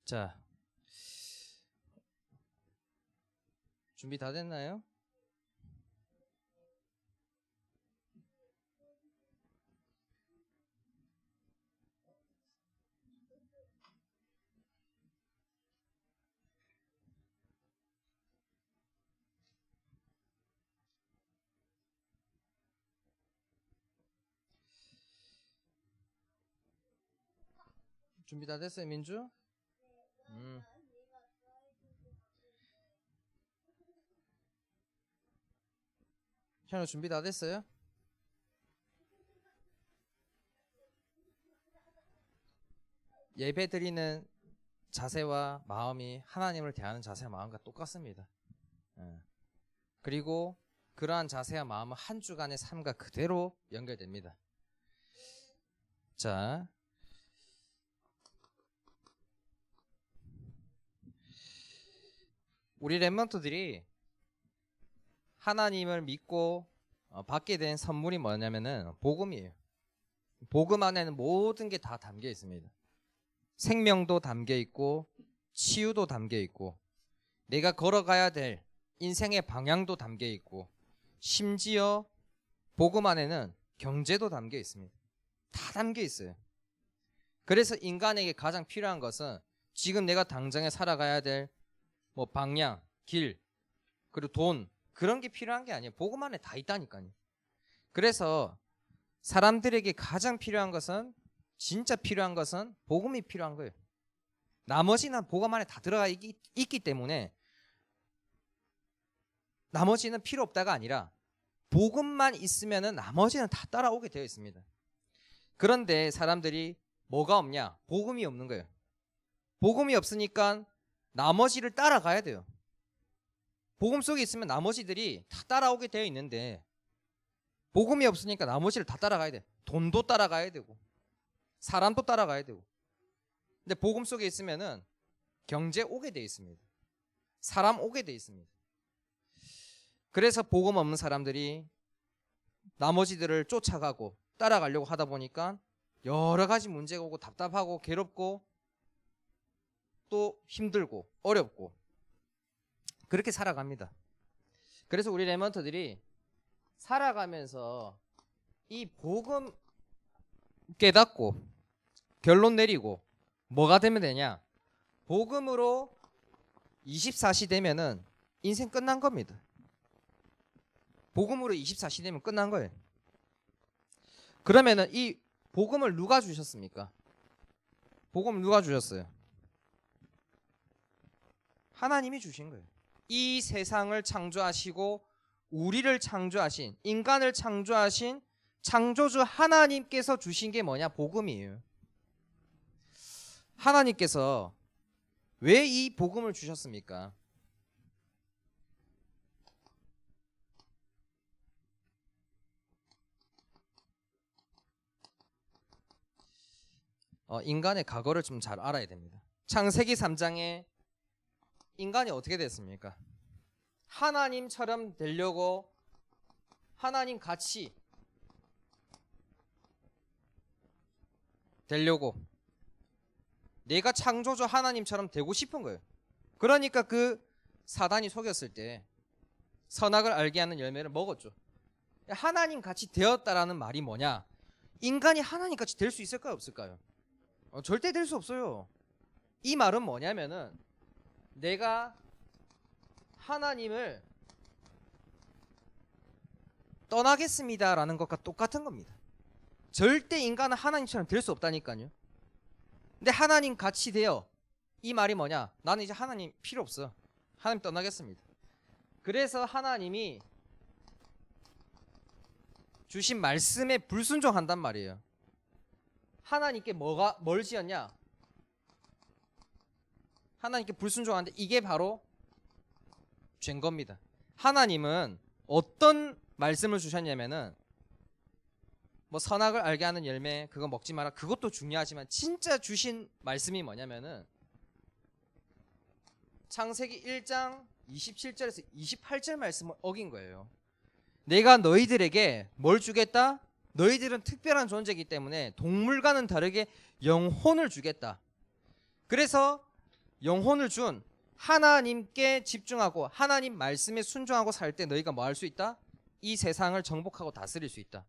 자, 준비 다 됐나요? 준비 다 됐어요, 민주? 현우 준비 다 됐어요? 예배 드리는 자세와 마음이 하나님을 대하는 자세와 마음과 똑같습니다. 그리고 그러한 자세와 마음은 한 주간의 삶과 그대로 연결됩니다. 자, 우리 랩런트들이 하나님을 믿고 받게 된 선물이 뭐냐면은 복음이에요. 복음 안에는 모든 게 다 담겨 있습니다. 생명도 담겨 있고 치유도 담겨 있고 내가 걸어가야 될 인생의 방향도 담겨 있고 심지어 복음 안에는 경제도 담겨 있습니다. 다 담겨 있어요. 그래서 인간에게 가장 필요한 것은 지금 내가 당장에 살아가야 될 뭐 방향, 길, 그리고 돈 그런 게 필요한 게 아니에요. 복음 안에 다 있다니까요. 그래서 사람들에게 가장 필요한 것은 진짜 필요한 것은 복음이 필요한 거예요. 나머지는 복음 안에 다 들어가 있기 때문에 나머지는 필요 없다가 아니라 복음만 있으면 나머지는 다 따라오게 되어 있습니다. 그런데 사람들이 뭐가 없냐? 복음이 없는 거예요. 복음이 없으니까 나머지를 따라가야 돼요. 복음 속에 있으면 나머지들이 다 따라오게 되어 있는데 복음이 없으니까 나머지를 다 따라가야 돼. 돈도 따라가야 되고 사람도 따라가야 되고. 근데 복음 속에 있으면은 경제 오게 되어 있습니다. 사람 오게 되어 있습니다. 그래서 복음 없는 사람들이 나머지들을 쫓아가고 따라가려고 하다 보니까 여러 가지 문제가 오고 답답하고 괴롭고 또 힘들고 어렵고 그렇게 살아갑니다. 그래서 우리 랩런트들이 살아가면서 이 복음 깨닫고 결론 내리고 뭐가 되면 되냐? 복음으로 24시 되면은 인생 끝난 겁니다. 복음으로 24시 되면 끝난 거예요. 그러면은 이 복음을 누가 주셨습니까? 복음을 누가 주셨어요? 하나님이 주신 거예요. 이 세상을 창조하시고 우리를 창조하신 인간을 창조하신 창조주 하나님께서 주신 게 뭐냐? 복음이에요. 하나님께서 왜 이 복음을 주셨습니까? 인간의 과거를 좀 잘 알아야 됩니다. 창세기 3장에 인간이 어떻게 됐습니까? 하나님처럼 되려고 하나님 같이 되려고 내가 창조주 하나님처럼 되고 싶은 거예요. 그러니까 그 사단이 속였을 때 선악을 알게 하는 열매를 먹었죠. 하나님 같이 되었다라는 말이 뭐냐? 인간이 하나님 같이 될 수 있을까요? 없을까요? 절대 될 수 없어요. 이 말은 뭐냐면은 내가 하나님을 떠나겠습니다라는 것과 똑같은 겁니다. 절대 인간은 하나님처럼 될 수 없다니까요. 근데 하나님 같이 되어 이 말이 뭐냐? 나는 이제 하나님 필요 없어. 하나님 떠나겠습니다. 그래서 하나님이 주신 말씀에 불순종한단 말이에요. 하나님께 뭘 지었냐? 하나님께 불순종하는데 이게 바로 죄인 겁니다. 하나님은 어떤 말씀을 주셨냐면은 뭐 선악을 알게 하는 열매 그거 먹지 마라 그것도 중요하지만 진짜 주신 말씀이 뭐냐면은 창세기 1장 27절에서 28절 말씀을 어긴 거예요. 내가 너희들에게 뭘 주겠다? 너희들은 특별한 존재이기 때문에 동물과는 다르게 영혼을 주겠다. 그래서 영혼을 준 하나님께 집중하고 하나님 말씀에 순종하고 살 때 너희가 뭐 할 수 있다? 이 세상을 정복하고 다스릴 수 있다.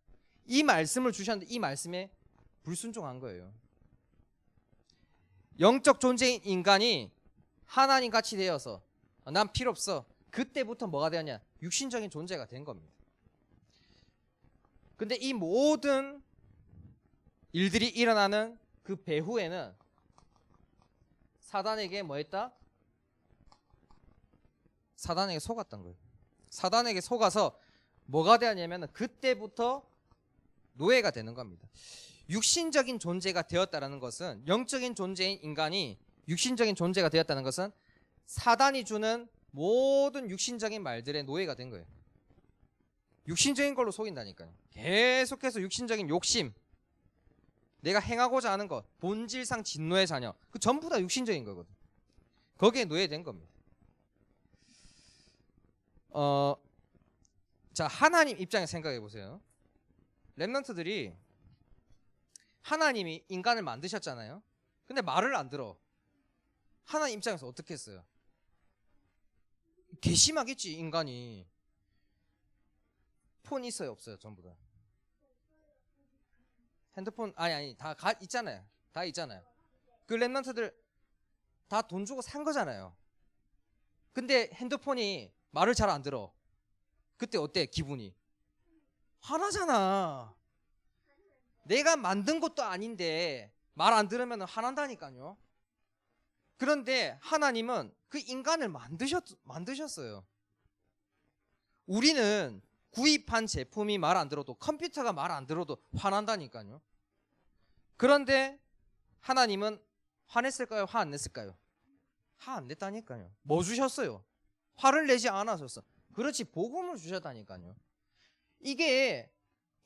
이 말씀을 주셨는데 이 말씀에 불순종한 거예요. 영적 존재인 인간이 하나님 같이 되어서 난 필요 없어. 그때부터 뭐가 되었냐? 육신적인 존재가 된 겁니다. 근데 이 모든 일들이 일어나는 그 배후에는 사단에게 뭐 했다? 사단에게 속았던 거예요. 사단에게 속아서 뭐가 되었냐면 그때부터 노예가 되는 겁니다. 육신적인 존재가 되었다는 것은, 영적인 존재인 인간이 육신적인 존재가 되었다는 것은 사단이 주는 모든 육신적인 말들의 노예가 된 거예요. 육신적인 걸로 속인다니까요. 계속해서 육신적인 욕심, 내가 행하고자 하는 것, 본질상 진노의 자녀, 그 전부 다 육신적인 거거든. 거기에 노예된 겁니다. 자, 하나님 입장에서 생각해 보세요. 렘넌트들이 하나님이 인간을 만드셨잖아요. 근데 말을 안 들어. 하나님 입장에서 어떻게 했어요? 괘씸하겠지. 인간이. 폰 있어요 없어요? 전부 다 핸드폰 아니 다 있잖아요. 다 있잖아요. 그 렘넌트들 다 돈 주고 산 거잖아요. 근데 핸드폰이 말을 잘 안 들어. 그때 어때? 기분이 화나잖아. 내가 만든 것도 아닌데 말 안 들으면 화난다니까요. 그런데 하나님은 그 인간을 만드셨어요. 우리는 구입한 제품이 말 안 들어도, 컴퓨터가 말 안 들어도 화난다니까요. 그런데 하나님은 화냈을까요? 화 안 냈을까요? 화 안 냈다니까요. 뭐 주셨어요? 화를 내지 않았었어. 그렇지, 복음을 주셨다니까요. 이게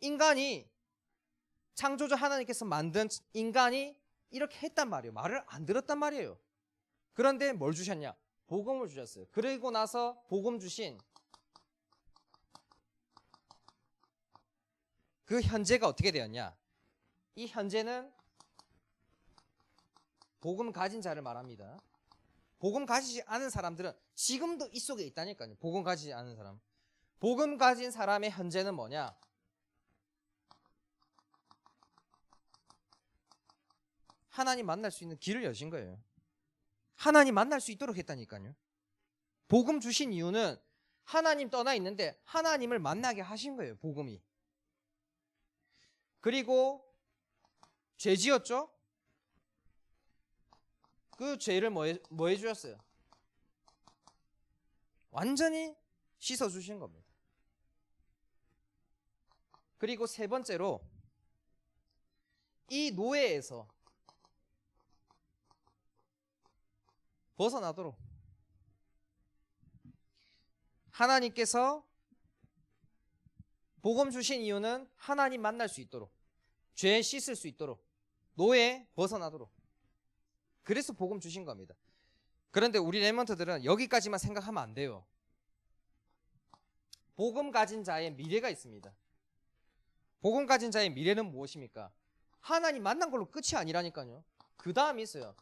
인간이, 창조주 하나님께서 만든 인간이 이렇게 했단 말이에요. 말을 안 들었단 말이에요. 그런데 뭘 주셨냐? 복음을 주셨어요. 그리고 나서 복음 주신 그 현재가 어떻게 되었냐? 이 현재는 복음 가진 자를 말합니다. 복음 가지지 않은 사람들은 지금도 이 속에 있다니까요. 복음 가지지 않은 사람. 복음 가진 사람의 현재는 뭐냐? 하나님 만날 수 있는 길을 여신 거예요. 하나님 만날 수 있도록 했다니까요. 복음 주신 이유는 하나님 떠나 있는데 하나님을 만나게 하신 거예요. 복음이. 그리고 죄 지었죠? 그 죄를 뭐 해주셨어요? 완전히 씻어주신 겁니다. 그리고 세 번째로 이 노예에서 벗어나도록 하나님께서 복음 주신 이유는 하나님 만날 수 있도록, 죄 씻을 수 있도록, 노예 벗어나도록. 그래서 복음 주신 겁니다. 그런데 우리 렘넌트들은 여기까지만 생각하면 안 돼요. 복음 가진 자의 미래가 있습니다. 복음 가진 자의 미래는 무엇입니까? 하나님 만난 걸로 끝이 아니라니까요. 그 다음이 있어요.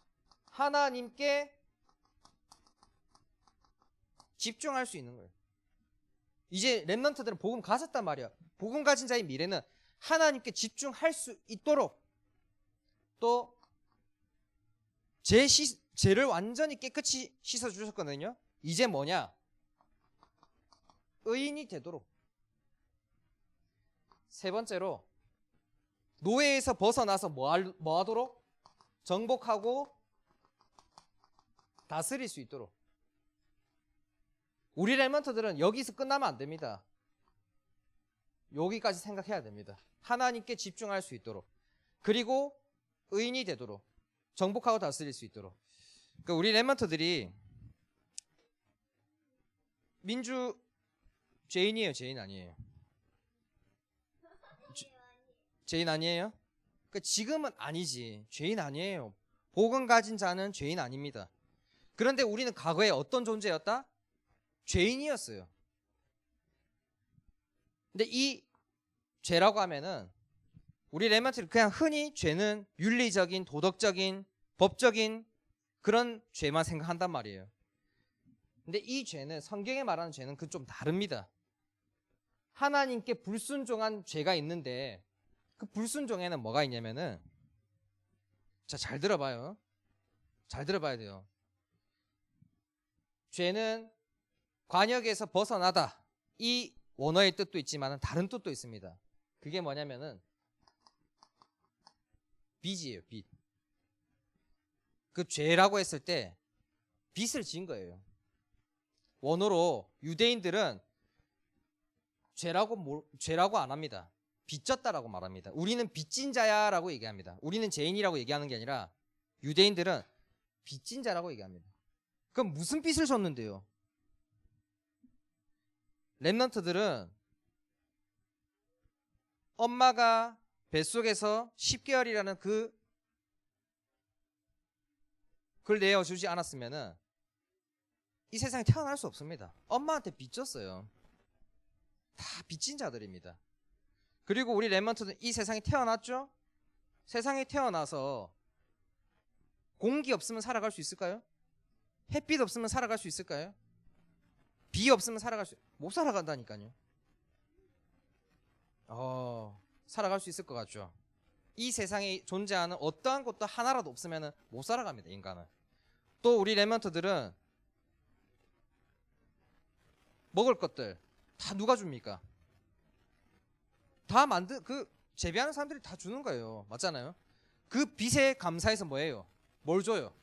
하나님께 집중할 수 있는 거예요. 이제 렘넌트들은 복음 가졌단 말이야. 복음 가진 자의 미래는 하나님께 집중할 수 있도록, 또 죄를 완전히 깨끗이 씻어주셨거든요. 이제 뭐냐? 의인이 되도록. 세 번째로 노예에서 벗어나서 뭐 하도록? 정복하고 다스릴 수 있도록. 우리 렘넌트들은 여기서 끝나면 안 됩니다. 여기까지 생각해야 됩니다. 하나님께 집중할 수 있도록, 그리고 의인이 되도록, 정복하고 다스릴 수 있도록. 그러니까 우리 렘넌트들이 민주 죄인이에요, 죄인 아니에요? 죄인 아니에요? 그러니까 지금은 아니지. 죄인 아니에요. 복음 가진 자는 죄인 아닙니다. 그런데 우리는 과거에 어떤 존재였다? 죄인이었어요. 근데 이 죄라고 하면은 우리 렘넌트는 그냥 흔히 죄는 윤리적인, 도덕적인, 법적인 그런 죄만 생각한단 말이에요. 근데 이 죄는, 성경에 말하는 죄는 그 좀 다릅니다. 하나님께 불순종한 죄가 있는데 그 불순종에는 뭐가 있냐면은, 자, 잘 들어봐요. 잘 들어봐야 돼요. 죄는 관역에서 벗어나다, 이 원어의 뜻도 있지만 다른 뜻도 있습니다. 그게 뭐냐면은 빚이에요. 빚. 그 죄라고 했을 때 빚을 지은 거예요. 원어로 유대인들은 죄라고 안 합니다. 빚졌다라고 말합니다. 우리는 빚진 자야라고 얘기합니다. 우리는 죄인이라고 얘기하는 게 아니라 유대인들은 빚진 자라고 얘기합니다. 그럼 무슨 빚을 졌는데요? 렘넌트들은 엄마가 뱃속에서 10개월이라는 그걸 내어주지 않았으면은 이 세상에 태어날 수 없습니다. 엄마한테 빚졌어요. 다 빚진 자들입니다. 그리고 우리 렘넌트는 이 세상에 태어났죠? 세상에 태어나서 공기 없으면 살아갈 수 있을까요? 햇빛 없으면 살아갈 수 있을까요? 비 없으면 못 살아간다니까요. 살아갈 수 있을 것 같죠? 이 세상에 존재하는 어떠한 것도 하나라도 없으면 못 살아갑니다, 인간은. 또 우리 렘넌트들은 먹을 것들 다 누가 줍니까? 다 재배하는 사람들이 다 주는 거예요. 맞잖아요? 그 빚에 감사해서 뭐예요? 뭘 줘요?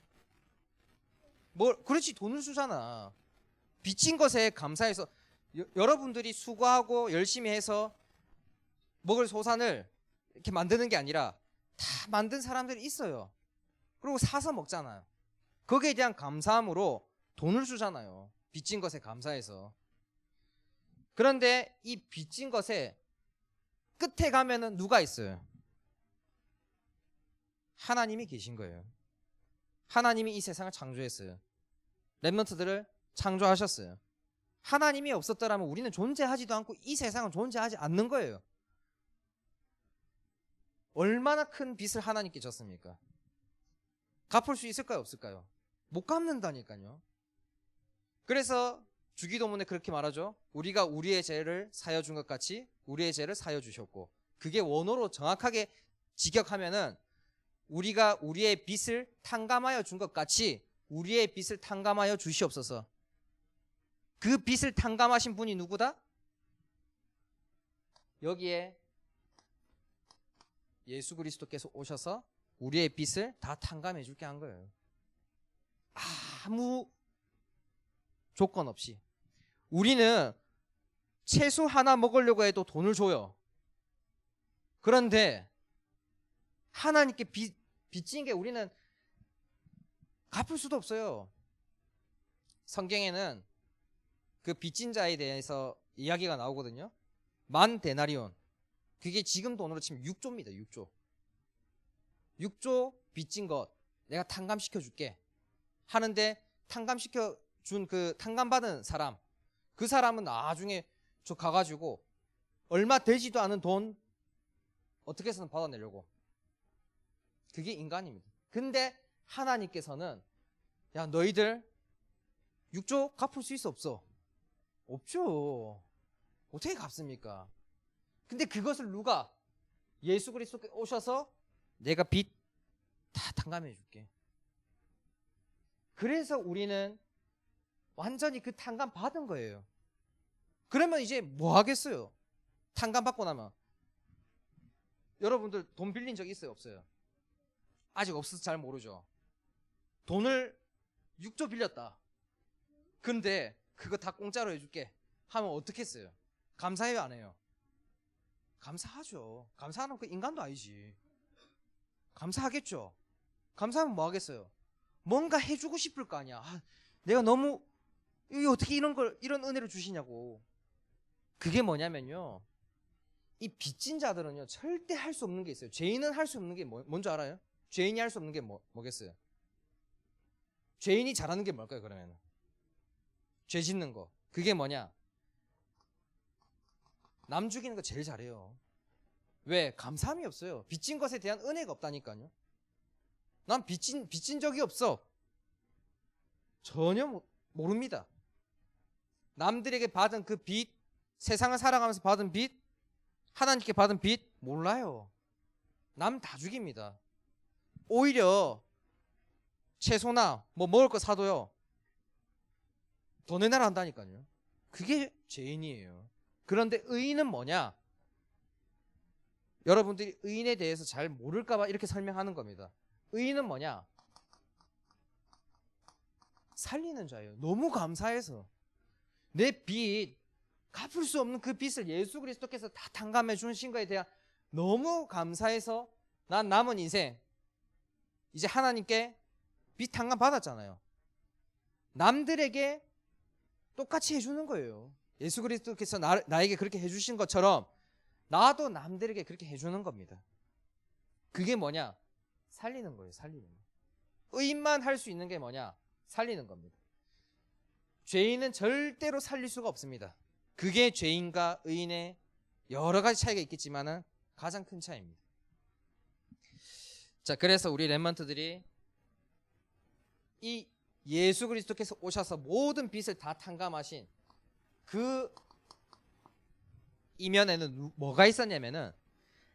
그렇지, 돈을 주잖아. 빚진 것에 감사해서 여러분들이 수고하고 열심히 해서 먹을 소산을 이렇게 만드는 게 아니라 다 만든 사람들이 있어요. 그리고 사서 먹잖아요. 거기에 대한 감사함으로 돈을 주잖아요. 빚진 것에 감사해서. 그런데 이 빚진 것에 끝에 가면은 누가 있어요? 하나님이 계신 거예요. 하나님이 이 세상을 창조했어요. 렘넌트들을 창조하셨어요. 하나님이 없었더라면 우리는 존재하지도 않고 이 세상은 존재하지 않는 거예요. 얼마나 큰 빚을 하나님께 졌습니까? 갚을 수 있을까요, 없을까요? 못 갚는다니까요. 그래서 주기도문에 그렇게 말하죠. 우리가 우리의 죄를 사여 준 것 같이 우리의 죄를 사여 주셨고, 그게 원어로 정확하게 직역하면은 우리가 우리의 빚을 탕감하여 준 것 같이 우리의 빚을 탕감하여 주시옵소서. 그 빚을 탕감하신 분이 누구다? 여기에 예수 그리스도께서 오셔서 우리의 빚을 다 탕감해 줄게 한 거예요. 아무 조건 없이. 우리는 채소 하나 먹으려고 해도 돈을 줘요. 그런데 하나님께 빚진 게 우리는 갚을 수도 없어요. 성경에는 그 빚진 자에 대해서 이야기가 나오거든요. 만 데나리온. 그게 지금 돈으로 치면 6조입니다. 6조. 6조 빚진 것 내가 탕감시켜 줄게 하는데, 탕감시켜 준 그 탕감받은 사람, 그 사람은 나중에 저 가가지고 얼마 되지도 않은 돈 어떻게 해서는 받아내려고. 그게 인간입니다. 근데 하나님께서는 야, 너희들 6조 갚을 수 있어, 없어? 없죠. 어떻게 갚습니까? 근데 그것을 누가? 예수 그리스도께 오셔서 내가 빚 다 탕감해 줄게. 그래서 우리는 완전히 그 탕감 받은 거예요. 그러면 이제 뭐 하겠어요? 탕감 받고 나면. 여러분들 돈 빌린 적 있어요, 없어요? 아직 없어서 잘 모르죠. 돈을 6조 빌렸다. 근데 그거 다 공짜로 해줄게 하면 어떻게 했어요? 감사해요, 안 해요? 감사하죠. 감사하는 그 인간도 아니지. 감사하겠죠. 감사하면 뭐 하겠어요? 뭔가 해주고 싶을 거 아니야. 내가 너무 어떻게 이런 은혜를 주시냐고. 그게 뭐냐면요, 이 빚진 자들은요 절대 할 수 없는 게 있어요. 죄인은 할 수 없는 게 뭔지 알아요? 죄인이 할 수 없는 게 뭐겠어요? 죄인이 잘하는 게 뭘까요? 그러면 죄 짓는 거. 그게 뭐냐? 남 죽이는 거 제일 잘해요. 왜? 감사함이 없어요. 빚진 것에 대한 은혜가 없다니까요. 난 빚진 적이 없어. 전혀 모릅니다. 남들에게 받은 그 빚, 세상을 살아가면서 받은 빚, 하나님께 받은 빚 몰라요. 남 다 죽입니다. 오히려 채소나 뭐 먹을 거 사도요, 더 내놔라 한다니까요. 그게 죄인이에요. 그런데 의인은 뭐냐? 여러분들이 의인에 대해서 잘 모를까봐 이렇게 설명하는 겁니다. 의인은 뭐냐? 살리는 자예요. 너무 감사해서 내 빚, 갚을 수 없는 그 빚을 예수 그리스도께서 다 탕감해 주신 거에 대한 너무 감사해서 난 남은 인생 이제 하나님께 빚 탕감 받았잖아요. 남들에게 똑같이 해주는 거예요. 예수 그리스도께서 나에게 그렇게 해주신 것처럼 나도 남들에게 그렇게 해주는 겁니다. 그게 뭐냐? 살리는 거예요. 살리는 거. 의인만 할 수 있는 게 뭐냐? 살리는 겁니다. 죄인은 절대로 살릴 수가 없습니다. 그게 죄인과 의인의 여러 가지 차이가 있겠지만은 가장 큰 차이입니다. 자, 그래서 우리 렘넌트들이 이 예수 그리스도께서 오셔서 모든 빚을 다 탕감하신 그 이면에는 뭐가 있었냐면은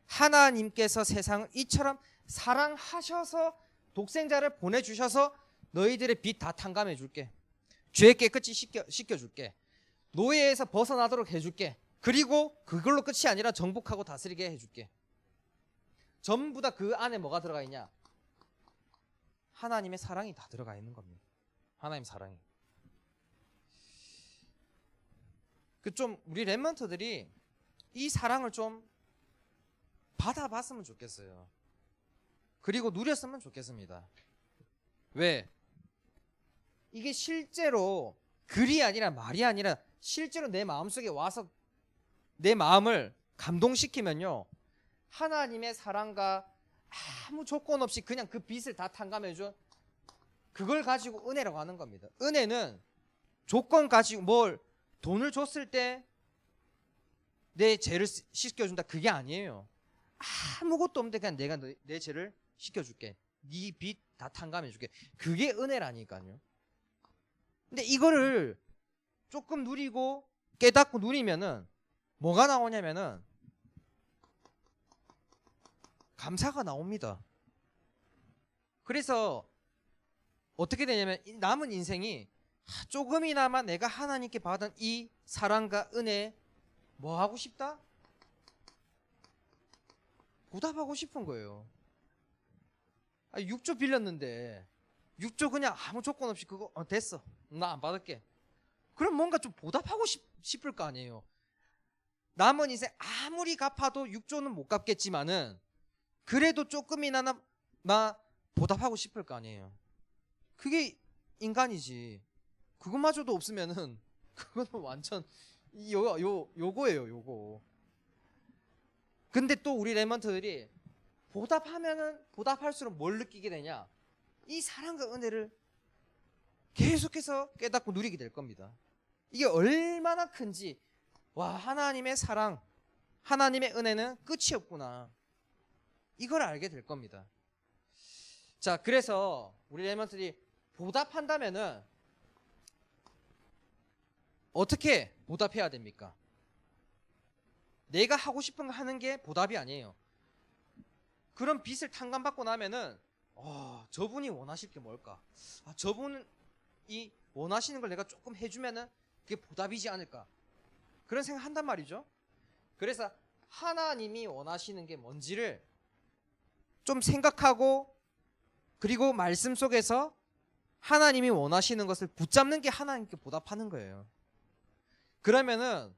하나님께서 세상을 이처럼 사랑하셔서 독생자를 보내주셔서 너희들의 빚 다 탕감해 줄게. 죄 깨끗이 씻겨 줄게. 노예에서 벗어나도록 해줄게. 그리고 그걸로 끝이 아니라 정복하고 다스리게 해줄게. 전부 다 그 안에 뭐가 들어가 있냐? 하나님의 사랑이 다 들어가 있는 겁니다. 하나님 사랑이. 좀 우리 렘넌트들이 이 사랑을 좀 받아봤으면 좋겠어요. 그리고 누렸으면 좋겠습니다. 왜? 이게 실제로 글이 아니라 말이 아니라 실제로 내 마음속에 와서 내 마음을 감동시키면요, 하나님의 사랑과 아무 조건 없이 그냥 그 빚을 다 탕감해준 그걸 가지고 은혜라고 하는 겁니다. 은혜는 조건 가지고 뭘 돈을 줬을 때 내 죄를 씻겨준다, 그게 아니에요. 아무것도 없는데 그냥 내가 내 죄를 씻겨줄게. 네 빚 다 탕감해줄게. 그게 은혜라니까요. 근데 이거를 조금 누리고 깨닫고 누리면은 뭐가 나오냐면은 감사가 나옵니다. 그래서 어떻게 되냐면 남은 인생이 조금이나마 내가 하나님께 받은 이 사랑과 은혜 뭐 하고 싶다? 보답하고 싶은 거예요. 6조 빌렸는데 6조 그냥 아무 조건 없이 그거 됐어, 나 안 받을게. 그럼 뭔가 좀 보답하고 싶을 거 아니에요. 남은 인생 아무리 갚아도 6조는 못 갚겠지만은 그래도 조금이나 나 보답하고 싶을 거 아니에요. 그게 인간이지. 그것마저도 없으면은 그거는 완전 요거예요, 요거. 근데 또 우리 렘넌트들이 보답하면은 보답할수록 뭘 느끼게 되냐? 이 사랑과 은혜를 계속해서 깨닫고 누리게 될 겁니다. 이게 얼마나 큰지, 와, 하나님의 사랑, 하나님의 은혜는 끝이 없구나, 이걸 알게 될 겁니다. 자, 그래서 우리 렘넌트들이 보답한다면은 어떻게 보답해야 됩니까? 내가 하고 싶은 거 하는 게 보답이 아니에요. 그런 빚을 탕감받고 나면은 저분이 원하실 게 뭘까? 저분이 원하시는 걸 내가 조금 해주면은 그게 보답이지 않을까? 그런 생각 한단 말이죠. 그래서 하나님이 원하시는 게 뭔지를 좀 생각하고, 그리고 말씀 속에서 하나님이 원하시는 것을 붙잡는 게 하나님께 보답하는 거예요. 그러면은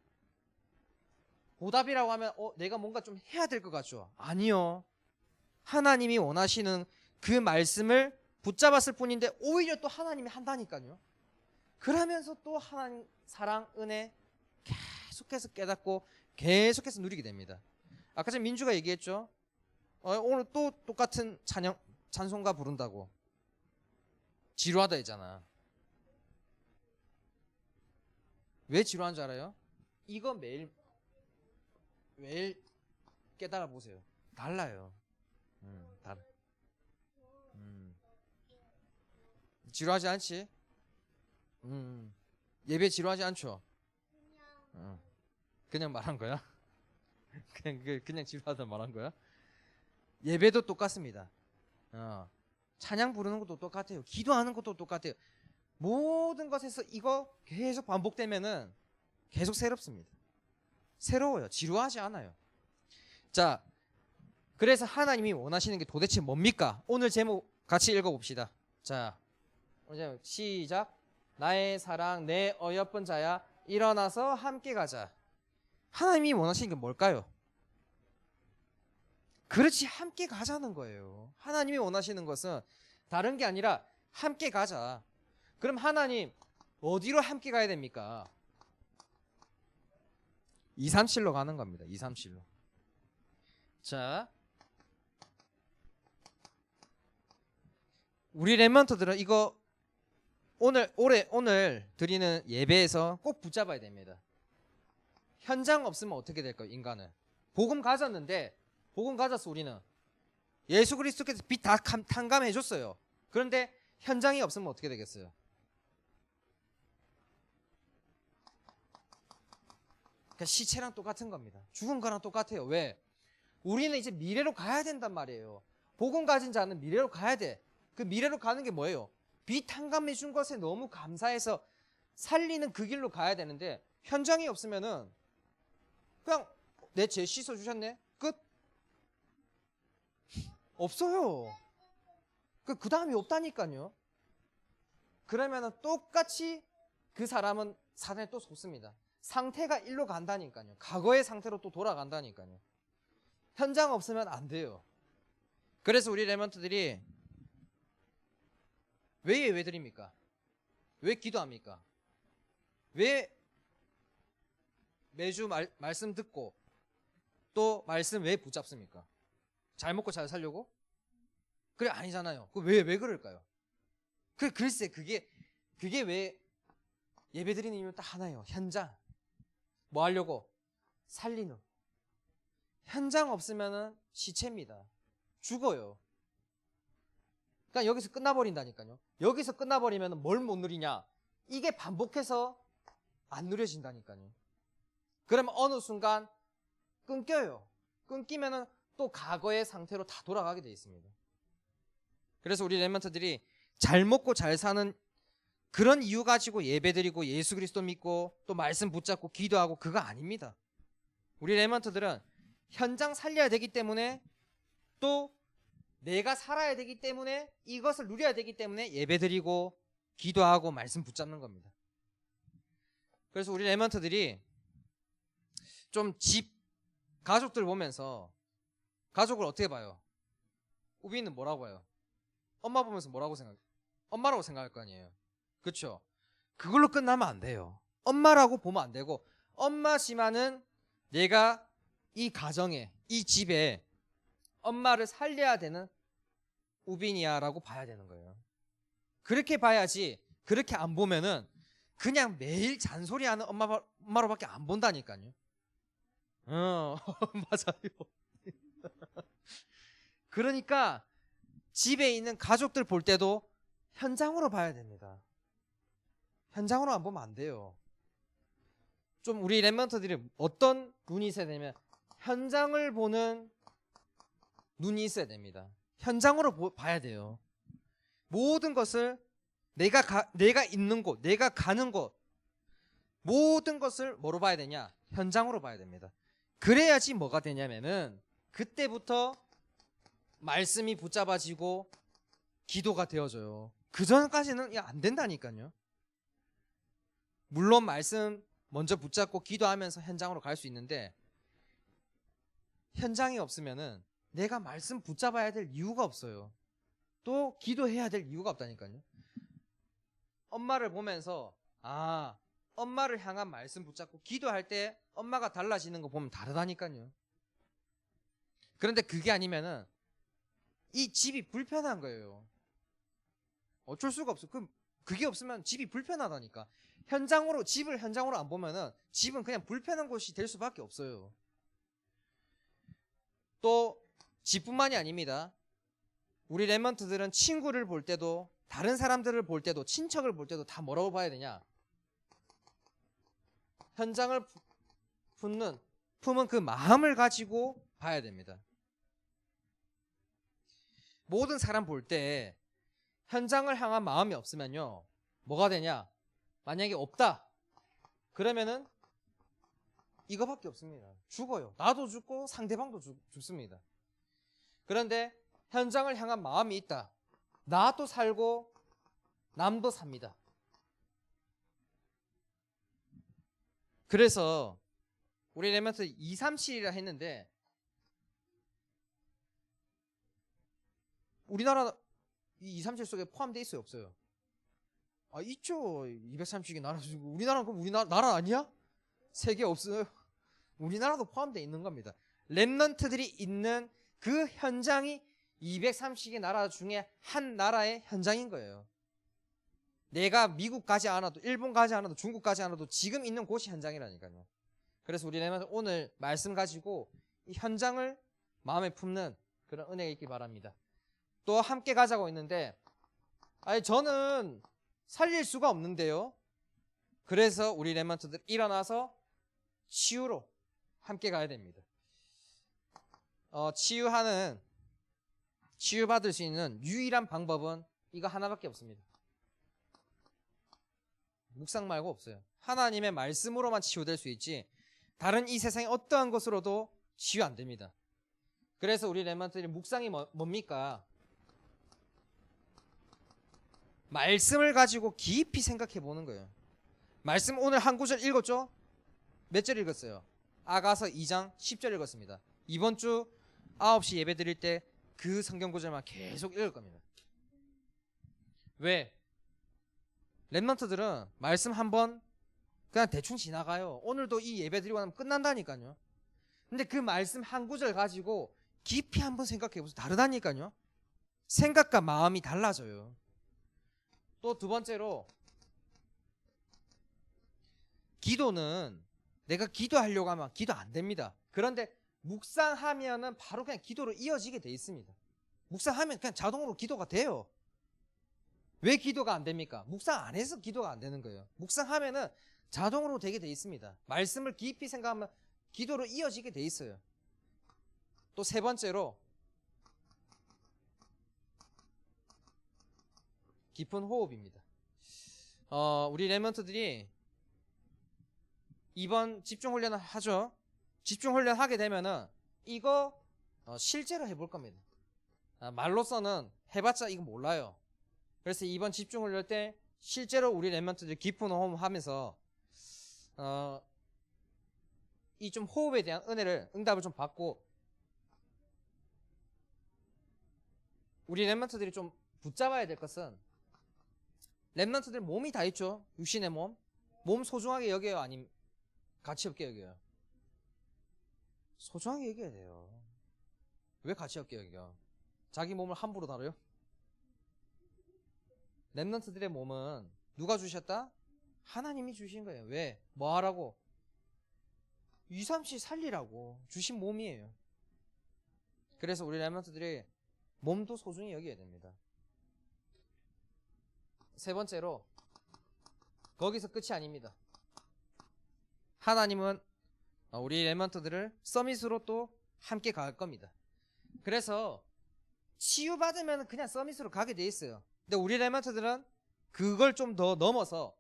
보답이라고 하면 내가 뭔가 좀 해야 될 것 같죠? 아니요. 하나님이 원하시는 그 말씀을 붙잡았을 뿐인데 오히려 또 하나님이 한다니까요. 그러면서 또 하나님 사랑, 은혜 계속해서 깨닫고 계속해서 누리게 됩니다. 아까 전에 민주가 얘기했죠. 오늘 또 똑같은 찬송가 부른다고 지루하다 했잖아. 왜 지루한 줄 알아요? 이거 매일 깨달아 보세요. 달라요. 달라. 지루하지 않지? 예배 지루하지 않죠? 그냥 말한 거야? 그냥 지루하다 말한 거야? 예배도 똑같습니다. 찬양 부르는 것도 똑같아요. 기도하는 것도 똑같아요. 모든 것에서 이거 계속 반복되면은 계속 새롭습니다. 새로워요. 지루하지 않아요. 자, 그래서 하나님이 원하시는 게 도대체 뭡니까? 오늘 제목 같이 읽어봅시다. 자, 이제 시작. 나의 사랑 내 어여쁜 자야 일어나서 함께 가자. 하나님이 원하시는 게 뭘까요? 그렇지, 함께 가자는 거예요. 하나님이 원하시는 것은 다른 게 아니라 함께 가자. 그럼 하나님 어디로 함께 가야 됩니까? 237로 가는 겁니다. 237로. 자, 우리 랩런트들은 이거 오늘 드리는 예배에서 꼭 붙잡아야 됩니다. 현장 없으면 어떻게 될까요? 인간은 복음 가졌는데, 복음 가졌어. 우리는 예수 그리스도께서 빛 다 탕감해 줬어요. 그런데 현장이 없으면 어떻게 되겠어요? 그러니까 시체랑 똑같은 겁니다. 죽은 거랑 똑같아요. 왜? 우리는 이제 미래로 가야 된단 말이에요. 복음 가진 자는 미래로 가야 돼. 그 미래로 가는 게 뭐예요? 빛 탕감해 준 것에 너무 감사해서 살리는 그 길로 가야 되는데, 현장이 없으면은 그냥 내 죄 씻어 주셨네, 끝. 없어요. 그 다음이 없다니까요. 그러면은 똑같이 그 사람은 사단에 또 속습니다. 상태가 일로 간다니까요. 과거의 상태로 또 돌아간다니까요. 현장 없으면 안 돼요. 그래서 우리 랩런트들이 왜 예배드립니까? 왜 기도합니까? 왜 매주 말씀 듣고 또 말씀 왜 붙잡습니까? 잘 먹고 잘 살려고? 그래, 아니잖아요. 왜 그럴까요? 글쎄, 그게 왜 예배드리는 이유는 딱 하나예요. 현장. 뭐 하려고? 살리는. 현장 없으면은 시체입니다. 죽어요. 그러니까 여기서 끝나버린다니까요. 여기서 끝나버리면 뭘 못 누리냐? 이게 반복해서 안 누려진다니까요. 그러면 어느 순간 끊겨요. 끊기면은 또 과거의 상태로 다 돌아가게 돼 있습니다. 그래서 우리 랩런트들이 잘 먹고 잘 사는 그런 이유 가지고 예배드리고 예수 그리스도 믿고 또 말씀 붙잡고 기도하고 그거 아닙니다. 우리 랩런트들은 현장 살려야 되기 때문에, 또 내가 살아야 되기 때문에, 이것을 누려야 되기 때문에 예배드리고 기도하고 말씀 붙잡는 겁니다. 그래서 우리 랩런트들이 좀 가족들 보면서, 가족을 어떻게 봐요? 우비는 뭐라고 봐요? 엄마 보면서 뭐라고 생각해요? 엄마라고 생각할 거 아니에요. 그렇죠? 그걸로 끝나면 안 돼요. 엄마라고 보면 안 되고, 엄마지만은 내가 이 가정에, 이 집에 엄마를 살려야 되는 우빈이야라고 봐야 되는 거예요. 그렇게 봐야지, 그렇게 안 보면은 그냥 매일 잔소리하는 엄마로밖에 안 본다니까요. 맞아요. 그러니까 집에 있는 가족들 볼 때도 현장으로 봐야 됩니다. 현장으로 안 보면 안 돼요. 좀 우리 랩런트들이 어떤 눈이 있어야 되냐면, 현장을 보는 눈이 있어야 됩니다. 현장으로 봐야 돼요. 모든 것을 내가 있는 곳, 내가 가는 곳, 모든 것을 뭐로 봐야 되냐? 현장으로 봐야 됩니다. 그래야지 뭐가 되냐면은 그때부터 말씀이 붙잡아지고 기도가 되어져요. 그 전까지는 안 된다니까요. 물론 말씀 먼저 붙잡고 기도하면서 현장으로 갈 수 있는데, 현장이 없으면은 내가 말씀 붙잡아야 될 이유가 없어요. 또 기도해야 될 이유가 없다니까요. 엄마를 보면서 엄마를 향한 말씀 붙잡고 기도할 때 엄마가 달라지는 거 보면 다르다니까요. 그런데 그게 아니면은 이 집이 불편한 거예요. 어쩔 수가 없어. 그게 없으면 집이 불편하다니까. 집을 현장으로 안 보면은 집은 그냥 불편한 곳이 될 수밖에 없어요. 또 집뿐만이 아닙니다. 우리 렘넌트들은 친구를 볼 때도 다른 사람들을 볼 때도 친척을 볼 때도 다 뭐라고 봐야 되냐? 현장을 품은 그 마음을 가지고 봐야 됩니다. 모든 사람 볼 때 현장을 향한 마음이 없으면요, 뭐가 되냐? 만약에 없다 그러면은 이거밖에 없습니다. 죽어요. 나도 죽고 상대방도 죽습니다. 그런데 현장을 향한 마음이 있다. 나도 살고 남도 삽니다. 그래서 우리 렘넌트 237이라 했는데 우리나라 이 237 속에 포함되어 있어요, 없어요? 아, 있죠. 230개 나라 중에 우리나라는 그럼 우리나라 나라 아니야? 세계 없어요. 우리나라도 포함되어 있는 겁니다. 렘넌트들이 있는 그 현장이 230개 나라 중에 한 나라의 현장인 거예요. 내가 미국 가지 않아도, 일본 가지 않아도, 중국 가지 않아도 지금 있는 곳이 현장이라니까요. 그래서 우리 렘넌트 오늘 말씀 가지고 이 현장을 마음에 품는 그런 은혜가 있길 바랍니다. 또 함께 가자고 했는데, 아니 저는 살릴 수가 없는데요. 그래서 우리 렘넌트들 일어나서 치유로 함께 가야 됩니다. 치유받을 수 있는 유일한 방법은 이거 하나밖에 없습니다. 묵상 말고 없어요. 하나님의 말씀으로만 치유될 수 있지 다른 이 세상의 어떠한 것으로도 치유 안 됩니다. 그래서 우리 렘넌트들이 묵상이 뭡니까? 말씀을 가지고 깊이 생각해 보는 거예요. 말씀 오늘 한 구절 읽었죠? 몇 절 읽었어요? 아가서 2장 10절 읽었습니다. 이번 주 9시 예배 드릴 때 그 성경 구절만 계속 읽을 겁니다. 왜? 렘넌트들은 말씀 한번 그냥 대충 지나가요. 오늘도 이 예배 드리고 나면 끝난다니까요. 근데 그 말씀 한 구절 가지고 깊이 한번 생각해 보세요. 다르다니까요. 생각과 마음이 달라져요. 또 두 번째로, 기도는 내가 기도하려고 하면 기도 안 됩니다. 그런데 묵상하면은 바로 그냥 기도로 이어지게 돼 있습니다. 묵상하면 그냥 자동으로 기도가 돼요. 왜 기도가 안 됩니까? 묵상 안 해서 기도가 안 되는 거예요. 묵상하면은 자동으로 되게 돼 있습니다. 말씀을 깊이 생각하면 기도로 이어지게 돼 있어요. 또 세 번째로, 깊은 호흡입니다. 우리 렘넌트들이 이번 집중훈련을 하죠. 집중훈련 하게 되면은 이거 실제로 해볼 겁니다. 말로서는 해봤자 이거 몰라요. 그래서 이번 집중훈련 때 실제로 우리 렘넌트들이 깊은 호흡 하면서 이 좀 호흡에 대한 응답을 좀 받고, 우리 렘넌트들이 좀 붙잡아야 될 것은, 렘넌트들 몸이 다 있죠. 육신의 몸 소중하게 여겨요? 아니면 가치 없게 여겨요? 소중하게 여겨야 돼요. 왜 가치 없게 여겨? 자기 몸을 함부로 다뤄요? 렘넌트들의 몸은 누가 주셨다? 하나님이 주신 거예요. 왜? 뭐 하라고? 237 살리라고 주신 몸이에요. 그래서 우리 렘넌트들이 몸도 소중히 여겨야 됩니다. 세 번째로, 거기서 끝이 아닙니다. 하나님은 우리 렘넌트들을 서밋으로 또 함께 갈 겁니다. 그래서 치유받으면 그냥 서밋으로 가게 돼 있어요. 근데 우리 렘넌트들은 그걸 좀 더 넘어서,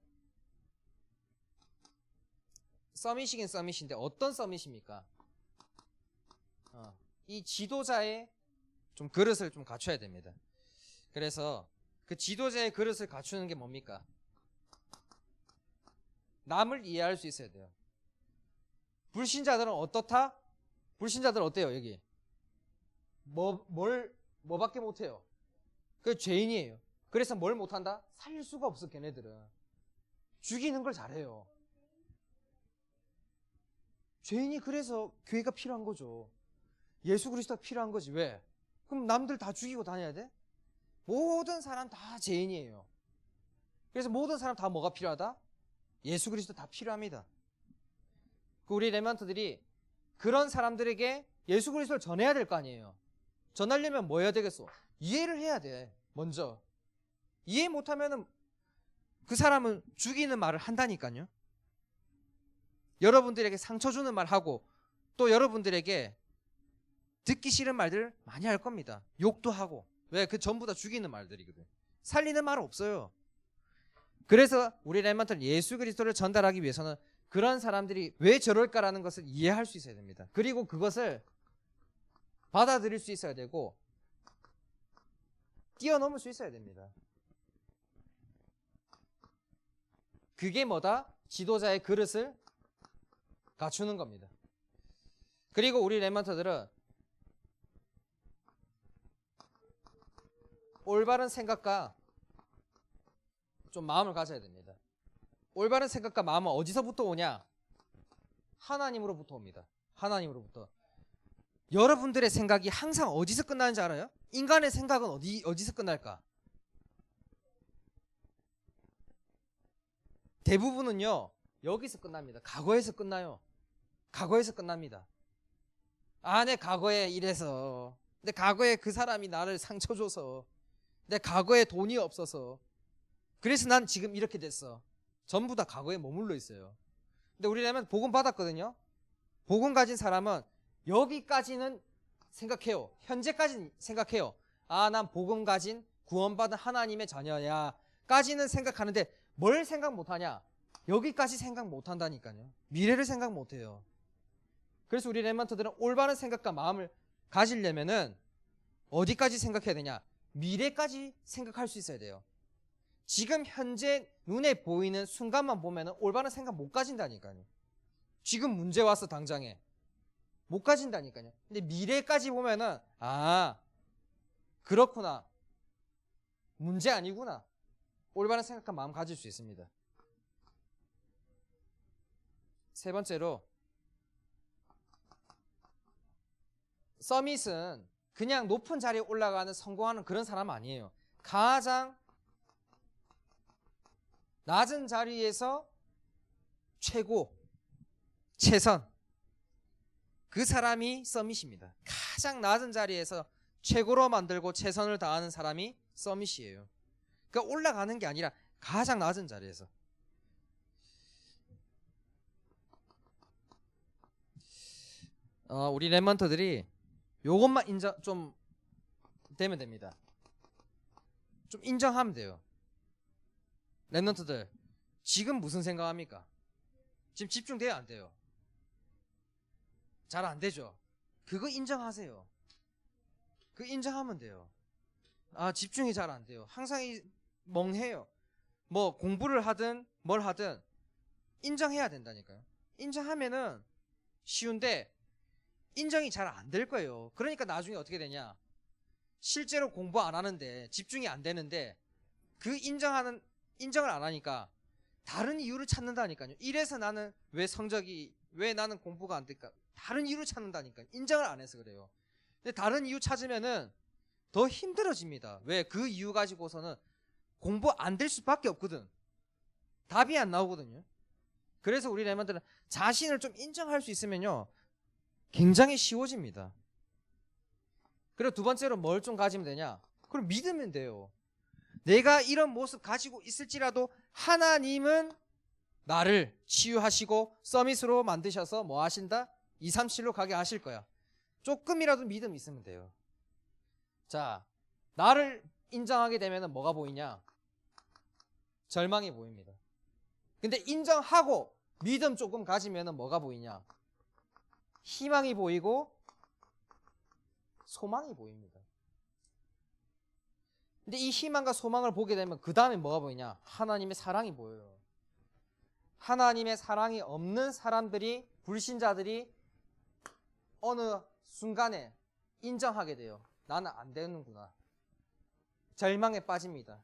서밋이긴 서밋인데 어떤 서밋입니까? 이 지도자의 좀 그릇을 좀 갖춰야 됩니다. 그래서 그 지도자의 그릇을 갖추는 게 뭡니까? 남을 이해할 수 있어야 돼요. 불신자들은 어떻다? 불신자들은 어때요? 여기 뭐밖에 못해요? 그 죄인이에요. 그래서 뭘 못한다? 살릴 수가 없어. 걔네들은 죽이는 걸 잘해요. 죄인이 그래서 교회가 필요한 거죠. 예수 그리스도가 필요한 거지. 왜? 그럼 남들 다 죽이고 다녀야 돼? 모든 사람 다 죄인이에요. 그래서 모든 사람 다 뭐가 필요하다? 예수 그리스도 다 필요합니다. 우리 렘넌트들이 그런 사람들에게 예수 그리스도를 전해야 될 거 아니에요. 전하려면 뭐 해야 되겠어? 이해를 해야 돼. 먼저 이해 못하면은 그 사람은 죽이는 말을 한다니까요. 여러분들에게 상처 주는 말 하고 또 여러분들에게 듣기 싫은 말들 많이 할 겁니다. 욕도 하고. 왜? 그 전부 다 죽이는 말들이거든. 살리는 말 없어요. 그래서 우리 렘넌트는 예수 그리스도를 전달하기 위해서는 그런 사람들이 왜 저럴까라는 것을 이해할 수 있어야 됩니다. 그리고 그것을 받아들일 수 있어야 되고 뛰어넘을 수 있어야 됩니다. 그게 뭐다? 지도자의 그릇을 갖추는 겁니다. 그리고 우리 렘넌트들은 올바른 생각과 좀 마음을 가져야 됩니다. 올바른 생각과 마음은 어디서부터 오냐? 하나님으로부터 옵니다. 하나님으로부터. 여러분들의 생각이 항상 어디서 끝나는지 알아요? 인간의 생각은 어디서 끝날까? 대부분은요, 여기서 끝납니다. 과거에서 끝나요. 과거에서 끝납니다. 아, 내 과거에 이래서, 내 과거에 그 사람이 나를 상처 줘서, 내 과거에 돈이 없어서, 그래서 난 지금 이렇게 됐어. 전부 다 과거에 머물러 있어요. 근데 우리라면 복음 받았거든요. 복음 가진 사람은 여기까지는 생각해요. 현재까지는 생각해요. 아, 난 복음 가진 구원받은 하나님의 자녀야 까지는 생각하는데 뭘 생각 못하냐? 여기까지 생각 못한다니까요. 미래를 생각 못해요. 그래서 우리 렘넌트들은 올바른 생각과 마음을 가지려면은 어디까지 생각해야 되냐? 미래까지 생각할 수 있어야 돼요. 지금 현재 눈에 보이는 순간만 보면은 올바른 생각 못 가진다니까요. 지금 문제 왔어 당장에 못 가진다니까요. 근데 미래까지 보면은 아, 그렇구나, 문제 아니구나, 올바른 생각과 마음 가질 수 있습니다. 세 번째로, 서밋은 그냥 높은 자리에 올라가는 성공하는 그런 사람 아니에요. 가장 낮은 자리에서 최고, 최선, 그 사람이 서밋입니다. 가장 낮은 자리에서 최고로 만들고 최선을 다하는 사람이 서밋이에요. 그러니까 올라가는 게 아니라 가장 낮은 자리에서. 우리 렘넌트들이 요것만 인정 좀 되면 됩니다. 좀 인정하면 돼요. 렘넌트들 지금 무슨 생각합니까? 지금 집중돼야 안 돼요? 잘 안 되죠? 그거 인정하세요. 그거 인정하면 돼요. 아, 집중이 잘 안 돼요. 항상 멍해요. 뭐 공부를 하든 뭘 하든 인정해야 된다니까요. 인정하면은 쉬운데 인정이 잘 안 될 거예요. 그러니까 나중에 어떻게 되냐? 실제로 공부 안 하는데 집중이 안 되는데 그 인정을 안 하니까 다른 이유를 찾는다니까요. 이래서 나는 왜 나는 공부가 안 될까? 다른 이유를 찾는다니까요. 인정을 안 해서 그래요. 근데 다른 이유 찾으면은 더 힘들어집니다. 왜? 그 이유 가지고서는 공부 안 될 수밖에 없거든. 답이 안 나오거든요. 그래서 우리 렘넌트들은 자신을 좀 인정할 수 있으면요, 굉장히 쉬워집니다. 그리고 두 번째로 뭘 좀 가지면 되냐? 그럼 믿으면 돼요. 내가 이런 모습 가지고 있을지라도 하나님은 나를 치유하시고 서밋으로 만드셔서 뭐 하신다? 237로 가게 하실 거야. 조금이라도 믿음이 있으면 돼요. 자, 나를 인정하게 되면 뭐가 보이냐? 절망이 보입니다. 근데 인정하고 믿음 조금 가지면 뭐가 보이냐? 희망이 보이고 소망이 보입니다. 근데 이 희망과 소망을 보게 되면 그 다음에 뭐가 보이냐? 하나님의 사랑이 보여요. 하나님의 사랑이 없는 사람들이, 불신자들이 어느 순간에 인정하게 돼요. 나는 안 되는구나. 절망에 빠집니다.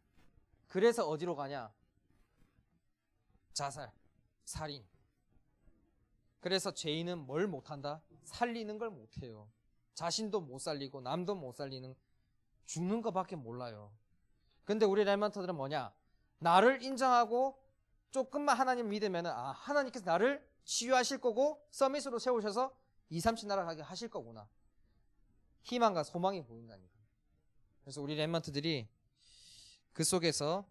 그래서 어디로 가냐? 자살, 살인. 그래서 죄인은 뭘 못한다? 살리는 걸 못해요. 자신도 못 살리고 남도 못 살리는, 죽는 것밖에 몰라요. 근데 우리 렘넌트들은 뭐냐? 나를 인정하고 조금만 하나님 믿으면 하나님께서 나를 치유하실 거고 서밋으로 세우셔서 237 날아가게 하실 거구나. 희망과 소망이 보인다니까. 그래서 우리 렘넌트들이 그 속에서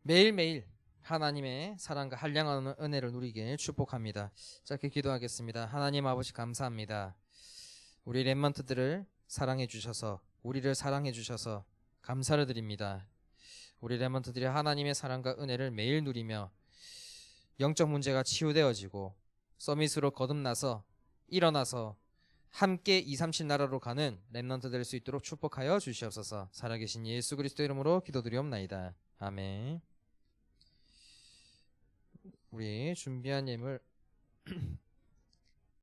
매일매일 하나님의 사랑과 한량한 은혜를 누리길 축복합니다. 짧게 기도하겠습니다. 하나님 아버지 감사합니다. 우리 렘넌트들을 사랑해 주셔서, 우리를 사랑해 주셔서 감사를 드립니다. 우리 렘넌트들이 하나님의 사랑과 은혜를 매일 누리며 영적 문제가 치유되어지고 서밋으로 거듭나서 일어나서 함께 237 나라로 가는 렘넌트 될 수 있도록 축복하여 주시옵소서. 살아계신 예수 그리스도 이름으로 기도드리옵나이다. 아멘. 우리 준비한 예물